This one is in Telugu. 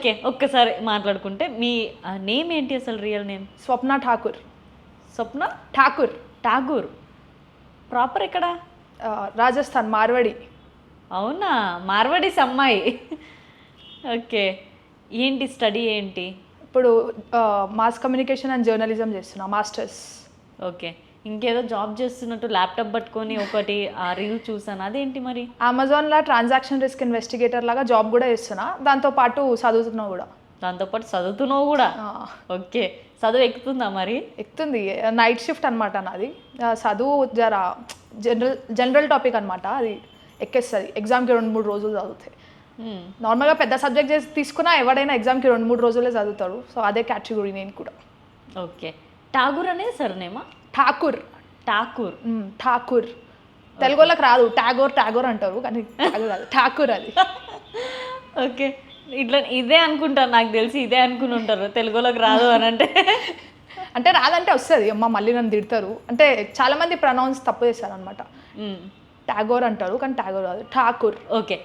ఓకే, ఒక్కసారి మాట్లాడుకుంటే మీ నేమ్ ఏంటి అసలు, రియల్ నేమ్? స్వప్న ఠాకూర్. స్వప్న ఠాకూర్. ఠాగూర్. ప్రాపర్ ఎక్కడ? రాజస్థాన్, మార్వడి. అవునా, మార్వాడీస్ అమ్మాయి. ఓకే, ఏంటి స్టడీ ఏంటి? ఇప్పుడు మాస్ కమ్యూనికేషన్ అండ్ జర్నలిజం చేస్తున్నా, మాస్టర్స్. ఓకే, ఇంకేదో జాబ్ చేస్తున్నట్టు ల్యాప్టాప్ పట్టుకొని ఒకటి ఆ రీల్ చూసాను, అదేంటి మరి? అమెజాన్లో ట్రాన్సాక్షన్ రిస్క్ ఇన్వెస్టిగేటర్ లాగా జాబ్ కూడా చేస్తున్నా, దాంతోపాటు చదువుతున్నా కూడా. దాంతోపాటు చదువుతున్నావు కూడా? ఓకే, చదువు ఎక్కుతుందా మరి? ఎక్కుతుంది. నైట్ షిఫ్ట్ అనమాట నాది. చదువు జర జనరల్ టాపిక్ అనమాట, అది ఎక్కేస్తుంది. ఎగ్జామ్కి 2-3 రోజులు చదువుతాయి. నార్మల్గా పెద్ద సబ్జెక్ట్ చేసి తీసుకున్నా ఎవడైనా ఎగ్జామ్కి 2-3 రోజులే చదువుతాడు. సో అదే కేటగిరీ నేను కూడా. ఓకే, ఠాగూర్ అనేది సర్నేమా? ఠాకూర్. ఠాకూర్. ఠాకూర్. తెలుగులోకి రాదు, ఠాగోర్ అంటారు, కానీ ఠాగూర్ అది, ఠాకూర్ అది. ఓకే, ఇట్లా ఇదే అనుకుంటాను, నాకు తెలిసి ఇదే అనుకుని ఉంటారు, తెలుగులోకి రాదు అని అంటే రాదంటే వస్తుంది అమ్మ, మళ్ళీ నన్ను తిడతారు. అంటే చాలామంది ప్రొనౌన్స్ తప్పు చేస్తారు అనమాట. ఠాగోర్ అంటారు కానీ ఠాగోర్ కాదు, ఠాకూర్. ఓకే.